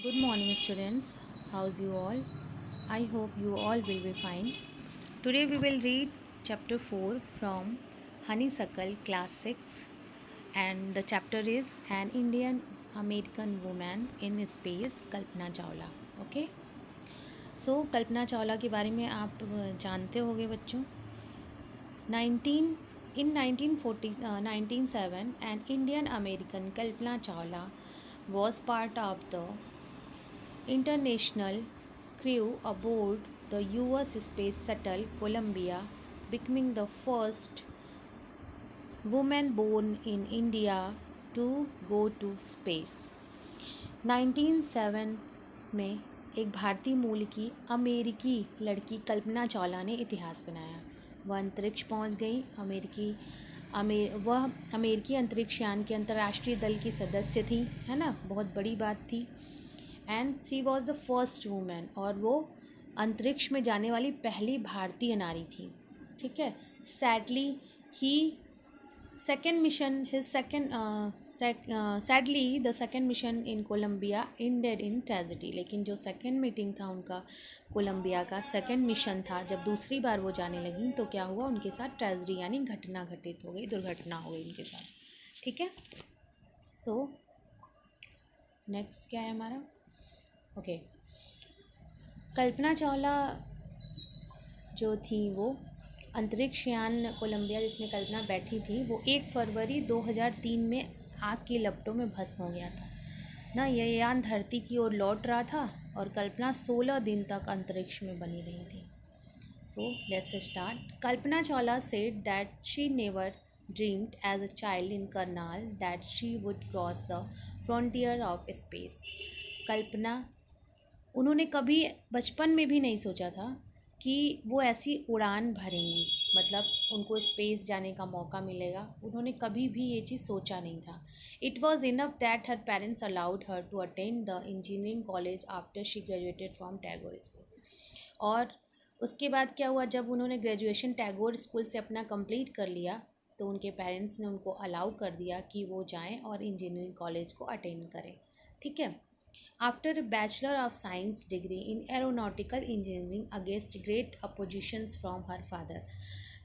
Good morning, students. How's you all? I hope you all will be fine. Today we will read chapter 4 from Honeysuckle Class 6, and the chapter is An Indian American Woman in Space, Kalpana Chawla. Okay? So, Kalpana Chawla के बारे में आप जानते होंगे बच्चों. 19 in 1940 1907, an Indian American Kalpana Chawla was part of the international crew aboard the US Space Shuttle Columbia, becoming the first woman born in India to go to space. 1907 में एक भारतीय मूल की अमेरिकी लड़की कल्पना चावला ने इतिहास बनाया. वह अंतरिक्ष पहुंच गई. वह अमेरिकी अंतरिक्ष यान के अंतर्राष्ट्रीय दल की सदस्य थी, है ना. बहुत बड़ी बात थी. And she was the first women, और वो अंतरिक्ष में जाने वाली पहली भारतीय नारी थी. ठीक है. Sadly he second mission his second sadly the second mission in Columbia ended in tragedy. लेकिन जो सेकेंड मीटिंग था उनका, कोलंबिया का सेकेंड मिशन था, जब दूसरी बार वो जाने लगी तो क्या हुआ, उनके साथ ट्रेजिडी यानी घटना घटित हो गई, दुर्घटना हो गई उनके साथ. ठीक है. सो नेक्स्ट क्या है हमारा. ओके. कल्पना चावला जो थी वो अंतरिक्ष यान कोलंबिया जिसमें कल्पना बैठी थी वो 1 फरवरी 2003 में आग की लपटों में भस्म हो गया था ना. यह यान धरती की ओर लौट रहा था और कल्पना 16 दिन तक अंतरिक्ष में बनी रही थी. So let's start. Kalpana Chawla said that she never dreamed as a child in Karnal that she would cross the frontier of space. Kalpana, उन्होंने कभी बचपन में भी नहीं सोचा था कि वो ऐसी उड़ान भरेंगी, मतलब उनको स्पेस जाने का मौका मिलेगा. उन्होंने कभी भी ये चीज़ सोचा नहीं था. It was enough that her parents allowed her to attend the engineering college after she graduated from Tagore school. और उसके बाद क्या हुआ, जब उन्होंने ग्रेजुएशन टैगोर स्कूल से अपना कंप्लीट कर लिया तो उनके पेरेंट्स ने उनको अलाउ कर दिया कि वो जाएं और इंजीनियरिंग कॉलेज को अटेंड करें. ठीक है. After a Bachelor of Science degree in Aeronautical Engineering against great oppositions from her father.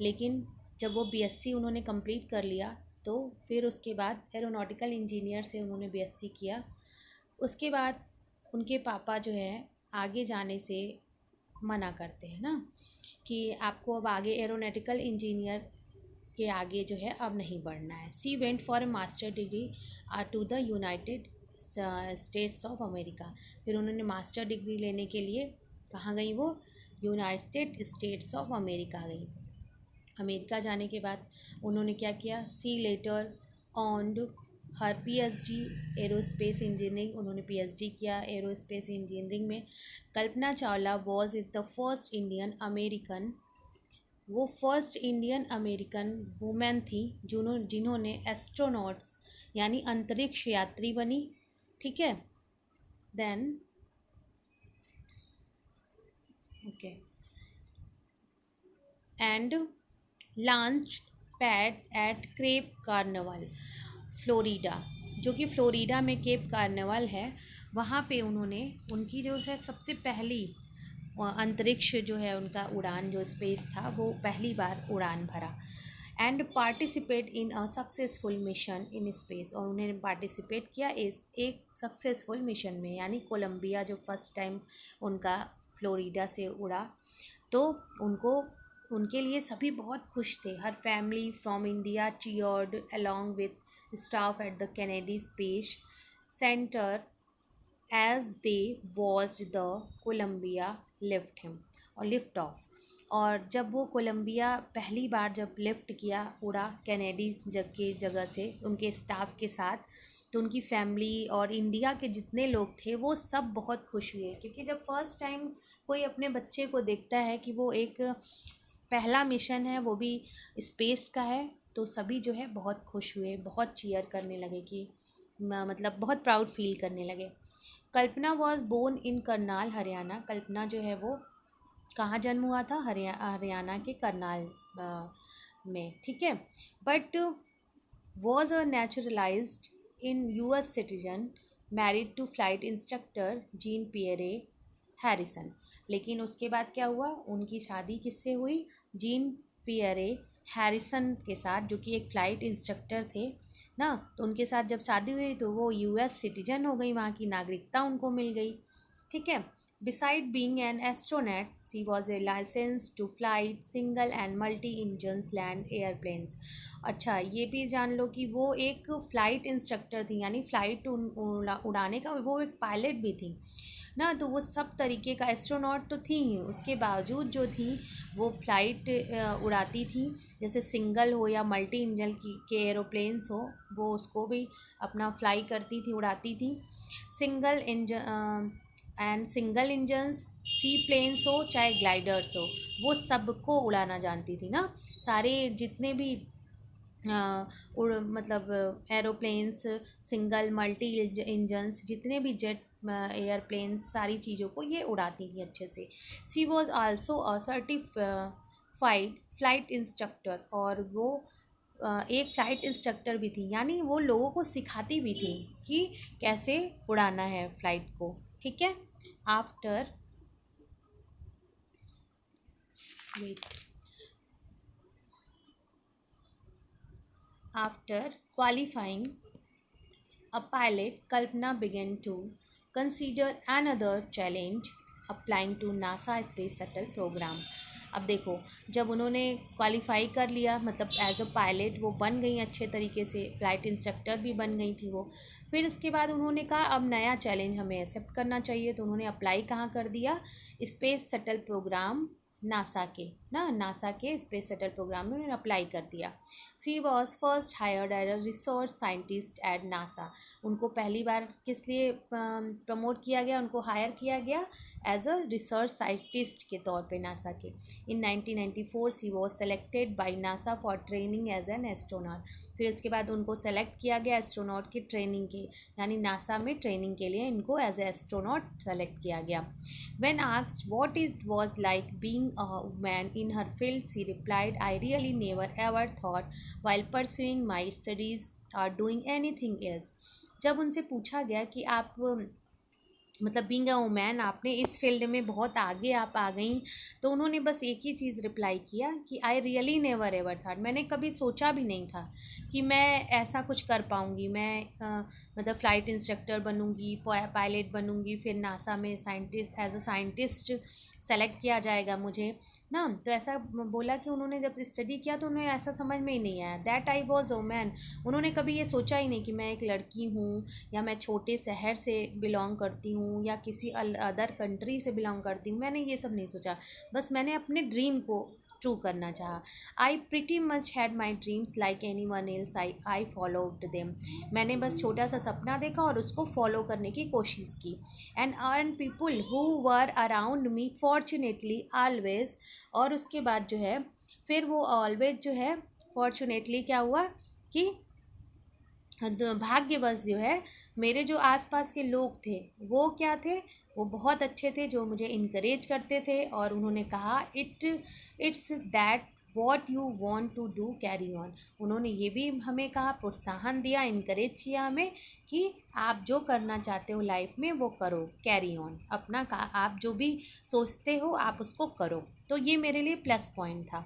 लेकिन जब वो बीएससी उन्होंने कंप्लीट कर लिया तो फिर उसके बाद एरोनॉटिकल इंजीनियर से उन्होंने बीएससी किया. उसके बाद उनके पापा जो है आगे जाने से मना करते हैं ना, कि आपको अब आगे एरोनॉटिकल इंजीनियर के आगे जो है अब नहीं बढ़ना है. She went for a master degree to the United States of America. फिर उन्होंने मास्टर डिग्री लेने के लिए कहाँ गई, वो यूनाइटेड स्टेट्स ऑफ अमेरिका गई. अमेरिका जाने के बाद उन्होंने क्या किया, she later on her PhD aerospace engineering. उन्होंने पीएचडी किया एरोस्पेस इंजीनियरिंग में. Kalpana Chawla was is the first Indian American, वो फर्स्ट इंडियन अमेरिकन वुमेन थी जिन्होंने एस्ट्रोनॉट्स यानी अंतरिक्ष यात्री बनी. ठीक है. Then okay. And launch pad at Cape Carnival Florida, जो कि फ्लोरिडा में केप कार्निवल है, वहाँ पे उन्होंने उनकी जो है सबसे पहली अंतरिक्ष जो है उनका उड़ान जो स्पेस था वो पहली बार उड़ान भरा. And participate in a successful mission in space, और उन्होंने पार्टिसिपेट किया इस एक सक्सेसफुल मिशन में, यानी कोलंबिया जो फर्स्ट टाइम उनका फ्लोरिडा से उड़ा तो उनको उनके लिए सभी बहुत खुश थे. Her family from India cheered along with staff at the Kennedy space centre as they watched the Columbia lift him और लिफ्ट ऑफ. और जब वो कोलंबिया पहली बार जब लिफ्ट किया, उड़ा कैनेडी के जगह से उनके स्टाफ के साथ, तो उनकी फैमिली और इंडिया के जितने लोग थे वो सब बहुत खुश हुए, क्योंकि जब फर्स्ट टाइम कोई अपने बच्चे को देखता है कि वो एक पहला मिशन है वो भी स्पेस का है, तो सभी जो है बहुत खुश हुए, बहुत चीयर करने लगे कि मतलब बहुत प्राउड फील करने लगे. Kalpana was born in Karnal Haryana. Kalpana जो है वो कहाँ जन्म हुआ था, हरियाणा के करनाल में. ठीक है. But was a naturalised in US citizen married to flight instructor Jean Pierre Harrison. लेकिन उसके बाद क्या हुआ, उनकी शादी किससे हुई, जीन पियरे हैरिसन के साथ, जो कि एक फ़्लाइट इंस्ट्रक्टर थे ना। तो उनके साथ जब शादी हुई तो वो यूएस सिटीजन हो गई, वहाँ की नागरिकता उनको मिल गई। ठीक है। Beside being an astronaut, she was a licensed to flight single and multi-engines land airplanes। अच्छा, ये भी जान लो कि वो एक फ़्लाइट इंस्ट्रक्टर थी, यानी फ़्लाइट उड़ाने का वो एक पायलट भी थी ना। तो वो सब तरीके का एस्ट्रोनॉट तो थी ही, उसके बावजूद जो थी वो फ़्लाइट उड़ाती थी, जैसे सिंगल हो या मल्टी इंजन की के एरोप्लेन्स हो, वो उसको भी अपना फ्लाई करती थी, उड़ाती थी। Single engine and single engines, sea planes हो चाहे ग्लाइडर्स हो, वो सबको उड़ाना जानती थी ना। सारे जितने भी मतलब एरोप्लेन्स, सिंगल मल्टी इंजन्स, जितने भी जेट एयरप्लेन्स, सारी चीज़ों को ये उड़ाती थी अच्छे से। She was also a certified flight instructor, और वो एक फ़्लाइट इंस्ट्रक्टर भी थी, यानी वो लोगों को सिखाती भी थी कि कैसे उड़ाना है फ़्लाइट को। ठीक है। After wait after qualifying a pilot, Kalpana began to consider another challenge, applying to NASA Space Shuttle program। अब देखो, जब उन्होंने क्वालिफाई कर लिया, मतलब एज अ पायलट वो बन गई अच्छे तरीके से, फ़्लाइट इंस्ट्रक्टर भी बन गई थी वो। फिर उसके बाद उन्होंने कहा अब नया चैलेंज हमें एक्सेप्ट करना चाहिए, तो उन्होंने अप्लाई कहाँ कर दिया, स्पेस शटल प्रोग्राम, नासा के ना, नासा के स्पेस शटल प्रोग्राम में उन्होंने अप्लाई कर दिया। She was first hired as a research scientist at NASA. उनको पहली बार किस लिए प्रमोट किया गया, उनको हायर किया गया एज अ रिसर्च साइंटिस्ट के तौर पे नासा के। In 1994 she was selected by NASA for training as an astronaut. फिर उसके बाद उनको सेलेक्ट किया गया एस्ट्रोनॉट की ट्रेनिंग के, यानी नासा में ट्रेनिंग के लिए इनको एज ए एस्ट्रोनॉट सेलेक्ट किया गया। When asked what it was like being a woman in her field, she replied, I really never ever thought while pursuing my studies or doing anything else। जब उनसे पूछा गया कि आप मतलब being a women, आपने इस फील्ड में बहुत आगे आप आ गई, तो उन्होंने बस एक ही चीज़ रिप्लाई किया कि I really never ever thought, मैंने कभी सोचा भी नहीं था कि मैं ऐसा कुछ कर पाऊँगी। मैं मतलब फ़्लाइट इंस्ट्रक्टर बनूँगी, पायलट बनूँगी, फिर नासा में scientist as a scientist select किया जाएगा मुझे ना। तो ऐसा बोला कि उन्होंने जब स्टडी किया तो उन्हें ऐसा समझ में ही नहीं आया, दैट आई वॉज वुमेन। उन्होंने कभी ये सोचा ही नहीं कि मैं एक लड़की हूँ, या मैं छोटे शहर से बिलोंग करती हूँ, या किसी अदर कंट्री से बिलोंग करती हूँ। मैंने ये सब नहीं सोचा, बस मैंने अपने ड्रीम को ट्रू करना चाहा। आई pretty much had my dreams like any one else, I followed them. मैंने बस छोटा सा सपना देखा और उसको फॉलो करने की कोशिश की। And earn people who were around me fortunately always. और उसके बाद जो है फिर वो ऑलवेज जो है फॉर्चुनेटली क्या हुआ कि भाग्यवश जो है मेरे जो आसपास के लोग थे वो क्या थे, वो बहुत अच्छे थे, जो मुझे इनकरेज करते थे। और उन्होंने कहा it's that what you want to do carry on. उन्होंने ये भी हमें कहा, प्रोत्साहन दिया, इनकरेज किया हमें कि आप जो करना चाहते हो लाइफ में वो करो, कैरी ऑन, अपना का आप जो भी सोचते हो आप उसको करो। तो ये मेरे लिए प्लस पॉइंट था।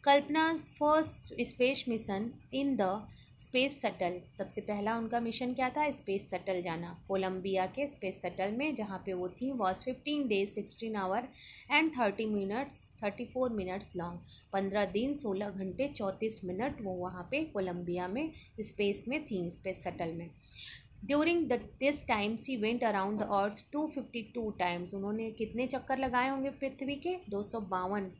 Kalpana's first space mission in the space shuttle, सबसे पहला उनका मिशन क्या था, स्पेस शटल जाना, कोलंबिया के स्पेस शटल में, जहाँ पे वो थी, was 15 days 16 hour and 34 minutes long. 15 दिन 16 घंटे 34 मिनट वो वहाँ पे कोलंबिया में स्पेस में थी, स्पेस शटल में। During this time she went around the earth 252 times. उन्होंने कितने चक्कर लगाए होंगे पृथ्वी के, 252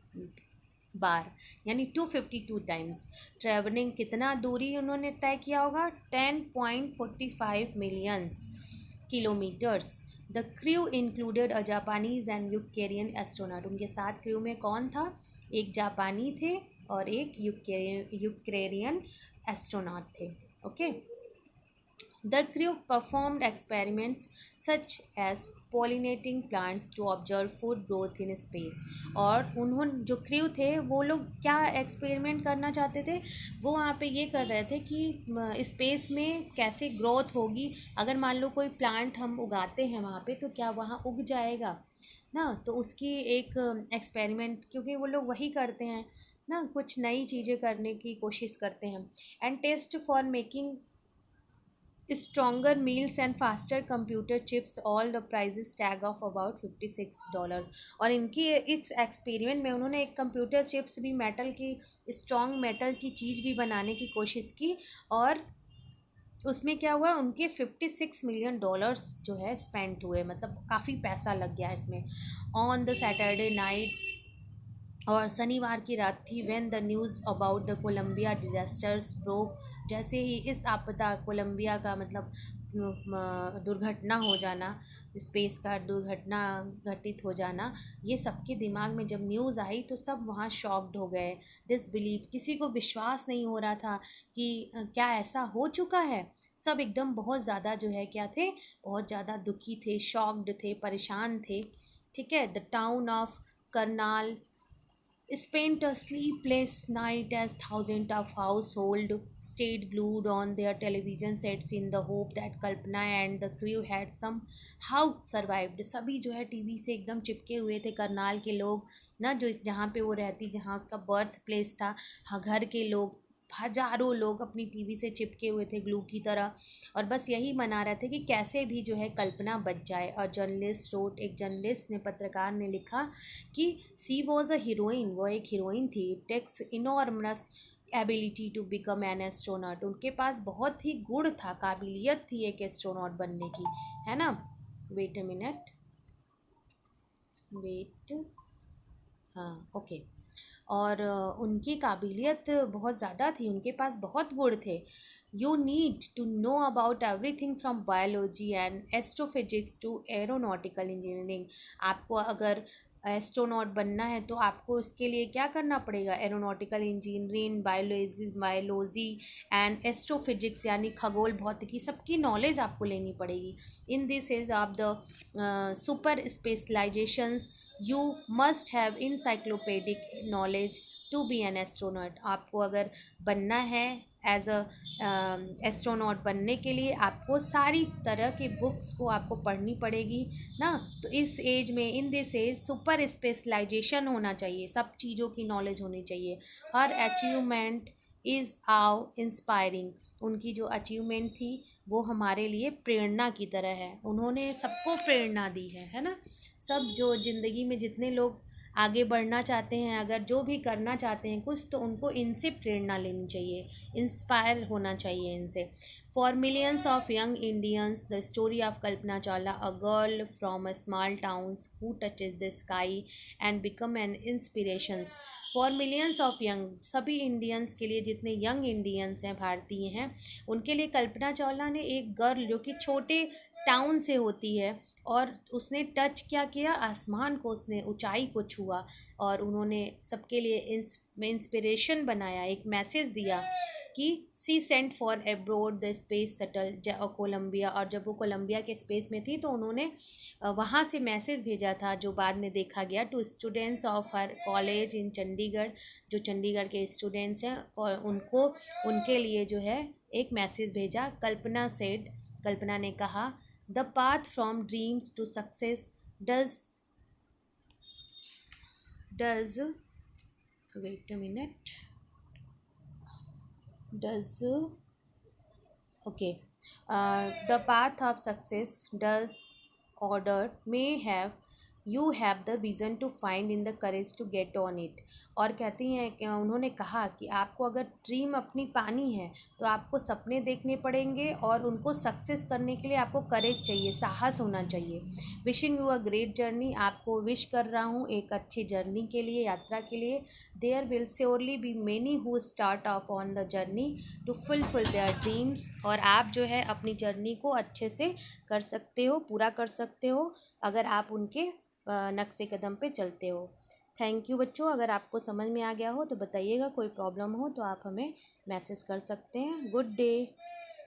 बार, यानी 252 टाइम्स। ट्रैवलिंग कितना दूरी उन्होंने तय किया होगा, 10.45 millions kilometres. The crew included a Japanese and Ukrainian astronaut. उनके साथ क्रू में कौन था, एक जापानी थे और एक यूक्रेनियन एस्ट्रोनॉट थे। Okay. The crew performed experiments such as pollinating plants to observe food growth in space. और उन्होंने जो क्रू थे वो लोग क्या एक्सपेरिमेंट करना चाहते थे, वो वहाँ पे ये कर रहे थे कि स्पेस में कैसे ग्रोथ होगी, अगर मान लो कोई प्लांट हम उगाते हैं वहाँ पे तो क्या वहाँ उग जाएगा ना, तो उसकी एक एक्सपेरिमेंट, क्योंकि वो लोग वही करते हैं ना, कुछ नई चीज़ें करने की कोशिश करते हैं. And test for making stronger meals and faster computer chips, all the prices tag of about $56. और इनकी इस एक्सपेरिमेंट में उन्होंने एक कंप्यूटर चिप्स भी, मेटल की स्ट्रॉन्ग मेटल की चीज़ भी बनाने की कोशिश की, और उसमें क्या हुआ, उनके $56 मिलियन जो है स्पेंड हुए, मतलब काफ़ी पैसा लग गया इसमें. ऑन द सैटरडे नाइट, और शनिवार की रात थी, when the news about the Columbia disasters broke, जैसे ही इस आपदा कोलंबिया का मतलब दुर्घटना हो जाना, स्पेस का दुर्घटना घटित हो जाना, ये सबके दिमाग में जब न्यूज़ आई तो सब वहाँ शॉक्ड हो गए, डिसबिलीव, किसी को विश्वास नहीं हो रहा था कि क्या ऐसा हो चुका है. सब एकदम बहुत ज़्यादा जो है क्या थे, बहुत ज़्यादा दुखी थे, शॉक्ड थे, परेशान थे. ठीक है. The town of Karnal spent a sleepless night as thousands of households stayed glued on their television sets in the hope that Kalpana and the crew had somehow survived. सभी जो है टीवी से एकदम चिपके हुए थे, करनाल के लोग ना, जो जहाँ पे वो रहती, जहाँ उसका बर्थ प्लेस था, हाँ, घर के लोग, हजारों लोग अपनी टीवी से चिपके हुए थे ग्लू की तरह, और बस यही मना रहे थे कि कैसे भी जो है कल्पना बच जाए. और जर्नलिस्ट रोट, एक जर्नलिस्ट ने, पत्रकार ने लिखा कि सी वॉज अ हीरोइन, वो एक हीरोइन थी. Takes enormous ability to become an astronaut, उनके पास बहुत ही गुण था, काबिलियत थी एक एस्ट्रोनॉट बनने की, है ना. वेट अ मिनट, वेट, हाँ, ओके. और उनकी काबिलियत बहुत ज़्यादा थी, उनके पास बहुत गुण थे. You need to know about everything from biology and astrophysics to aeronautical engineering. आपको अगर एस्ट्रोनॉट बनना है तो आपको इसके लिए क्या करना पड़ेगा, aeronautical engineering, biology and astrophysics यानी खगोल भौतिकी, सबकी नॉलेज आपको लेनी पड़ेगी. In this age of the super specialisations you must have encyclopaedic knowledge to be an astronaut. आपको अगर बनना है एज अ एस्ट्रोनॉट बनने के लिए आपको सारी तरह की बुक्स को आपको पढ़नी पड़ेगी ना. तो इस एज में, in this age super specialization होना चाहिए, सब चीज़ों की नॉलेज होनी चाहिए. हर अचीवमेंट इज़ आउ इंस्पायरिंग, उनकी जो अचीवमेंट थी वो हमारे लिए प्रेरणा की तरह है, उन्होंने सबको प्रेरणा दी है ना. सब जो ज़िंदगी में जितने लोग आगे बढ़ना चाहते हैं, अगर जो भी करना चाहते हैं कुछ, तो उनको इनसे प्रेरणा लेनी चाहिए, इंस्पायर होना चाहिए इनसे. For millions of young Indians the story of Kalpana Chawla, a girl from a small towns who touches the sky and become an inspirations. For millions of young, सभी इंडियंस के लिए, जितने यंग इंडियंस हैं, भारतीय हैं, उनके लिए कल्पना चावला ने एक गर्ल जो कि छोटे टाउन से होती है, और उसने टच क्या किया, आसमान को, उसने ऊंचाई को छुआ, और उन्होंने सबके लिए इंस्पिरेशन बनाया, एक मैसेज दिया कि she sent for abroad the space shuttle Columbia. और जब वो कोलंबिया के स्पेस में थी तो उन्होंने वहाँ से मैसेज भेजा था, जो बाद में देखा गया, to students of her college in Chandigarh, जो चंडीगढ़ के स्टूडेंट्स हैं, और उनको, उनके लिए जो है एक मैसेज भेजा. कल्पना सेड, कल्पना ने कहा, the path from dreams to success does wait a minute does okay the path of success does order may have you have the vision to find in the courage to get on it. और कहती हैं कि उन्होंने कहा कि आपको अगर dream अपनी पानी है तो आपको सपने देखने पड़ेंगे, और उनको सक्सेस करने के लिए आपको करेज चाहिए, साहस होना चाहिए. Wishing you a great journey, आपको विश कर रहा हूँ एक अच्छी जर्नी के लिए, यात्रा के लिए. There will surely be many who start off on the journey to fulfil their dreams. और आप जो है अपनी जर्नी को अच्छे से कर सकते हो, पूरा कर सकते हो, अगर आप उनके नक्शे कदम पे चलते हो. थैंक यू बच्चों. अगर आपको समझ में आ गया हो तो बताइएगा, कोई प्रॉब्लम हो तो आप हमें मैसेज कर सकते हैं. Good day.